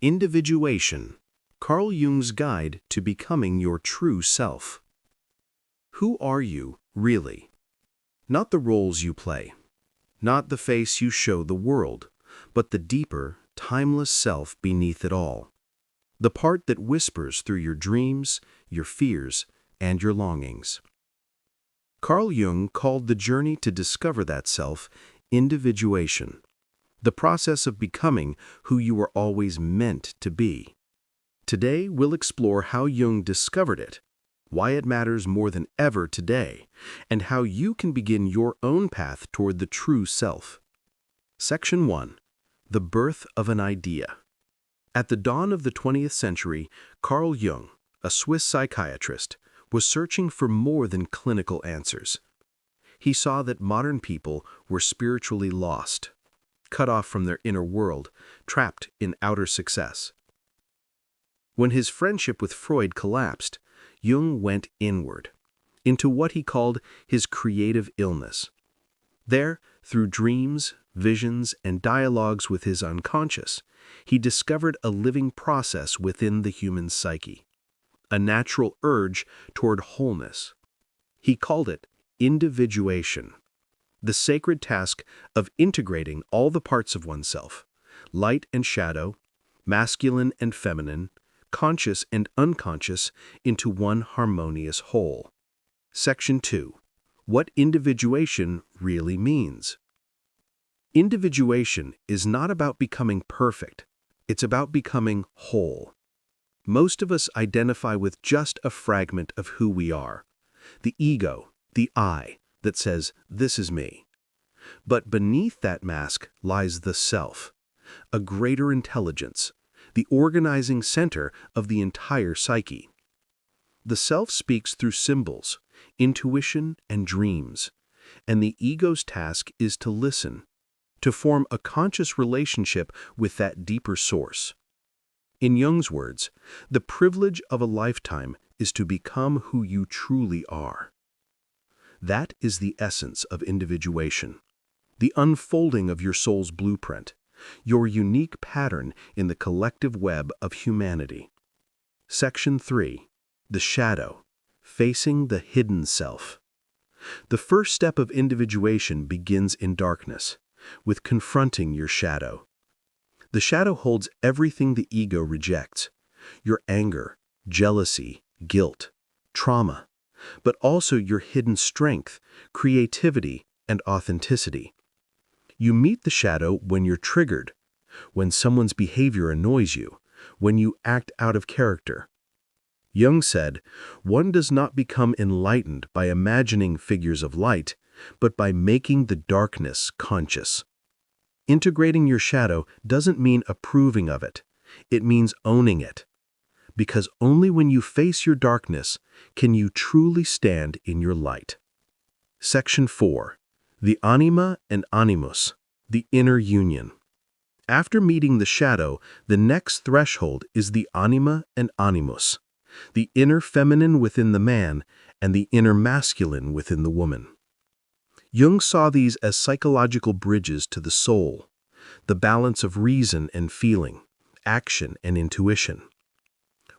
Individuation, Carl Jung's guide to becoming your true self. Who are you, really? Not the roles you play, not the face you show the world, but the deeper, timeless self beneath it all. The part that whispers through your dreams, your fears, and your longings. Carl Jung called the journey to discover that self individuation, the process of becoming who you were always meant to be. Today, we'll explore how Jung discovered it, why it matters more than ever today, and how you can begin your own path toward the true self. Section 1. The birth of an idea. At the dawn of the 20th century, Carl Jung, a Swiss psychiatrist, was searching for more than clinical answers. He saw that modern people were spiritually lost, cut off from their inner world, trapped in outer success. When his friendship with Freud collapsed, Jung went inward, into what he called his creative illness. There, through dreams, visions, and dialogues with his unconscious, he discovered a living process within the human psyche, a natural urge toward wholeness. He called it individuation, the sacred task of integrating all the parts of oneself, light and shadow, masculine and feminine, conscious and unconscious, into one harmonious whole. Section 2. What individuation really means. Individuation is not about becoming perfect, it's about becoming whole. Most of us identify with just a fragment of who we are, the ego, the I, that says, "This is me." But beneath that mask lies the self, a greater intelligence, the organizing center of the entire psyche. The self speaks through symbols, intuition, and dreams, and the ego's task is to listen, to form a conscious relationship with that deeper source. In Jung's words, the privilege of a lifetime is to become who you truly are. That is the essence of individuation, the unfolding of your soul's blueprint, your unique pattern in the collective web of humanity. Section 3. The shadow, facing the hidden self. The first step of individuation begins in darkness, with confronting your shadow. The shadow holds everything the ego rejects, your anger, jealousy, guilt, trauma, but also your hidden strength, creativity, and authenticity. You meet the shadow when you're triggered, when someone's behavior annoys you, when you act out of character. Jung said, "One does not become enlightened by imagining figures of light, but by making the darkness conscious." Integrating your shadow doesn't mean approving of it. It means owning it. Because only when you face your darkness can you truly stand in your light. Section 4. The anima and animus, the inner union. After meeting the shadow, the next threshold is the anima and animus, the inner feminine within the man and the inner masculine within the woman. Jung saw these as psychological bridges to the soul, the balance of reason and feeling, action and intuition.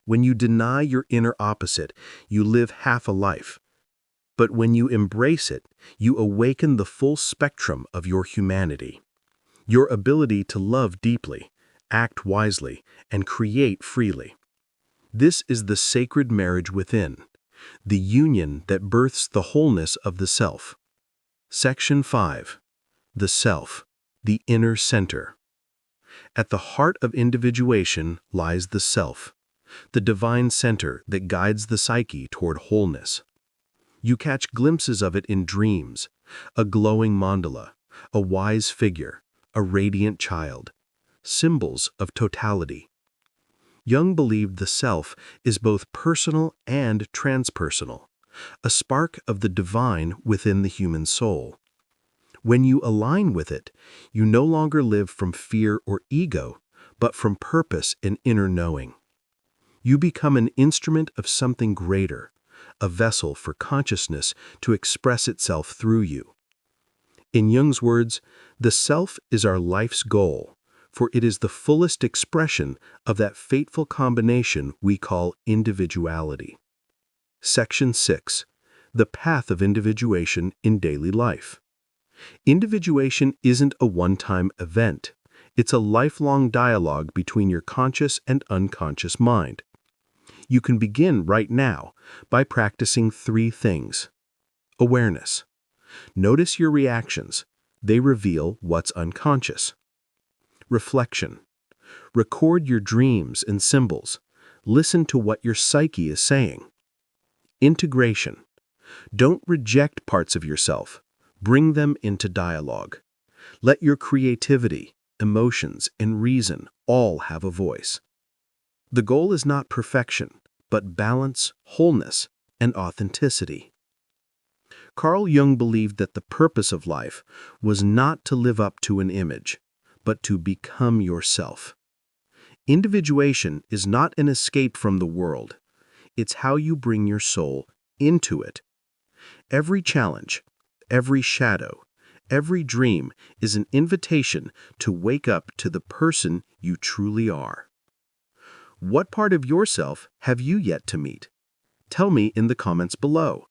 When you deny your inner opposite, you live half a life. But when you embrace it, you awaken the full spectrum of your humanity, your ability to love deeply, act wisely, and create freely. This is the sacred marriage within, the union that births the wholeness of the self. Section 5. The self, the inner center. At the heart of individuation lies the self, the divine center that guides the psyche toward wholeness. You catch glimpses of it in dreams, a glowing mandala, a wise figure, a radiant child, symbols of totality. Jung believed the self is both personal and transpersonal, a spark of the divine within the human soul. When you align with it, you no longer live from fear or ego, but from purpose and inner knowing. You become an instrument of something greater, a vessel for consciousness to express itself through you. In Jung's words, the self is our life's goal, for it is the fullest expression of that fateful combination we call individuality. Section 6. The path of individuation in daily life. Individuation isn't a one-time event. It's a lifelong dialogue between your conscious and unconscious mind. You can begin right now by practicing 3 things. Awareness. Notice your reactions. They reveal what's unconscious. Reflection. Record your dreams and symbols. Listen to what your psyche is saying. Integration. Don't reject parts of yourself. Bring them into dialogue. Let your creativity, emotions, and reason all have a voice. The goal is not perfection, but balance, wholeness, and authenticity. Carl Jung believed that the purpose of life was not to live up to an image, but to become yourself. Individuation is not an escape from the world. It's how you bring your soul into it. Every challenge, every shadow, every dream is an invitation to wake up to the person you truly are. What part of yourself have you yet to meet? Tell me in the comments below.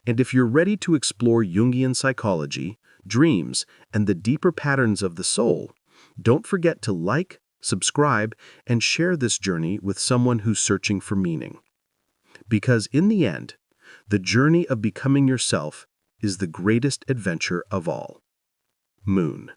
And if you're ready to explore Jungian psychology, dreams, and the deeper patterns of the soul, don't forget to like, subscribe, and share this journey with someone who's searching for meaning. Because in the end, the journey of becoming yourself is the greatest adventure of all. Moon.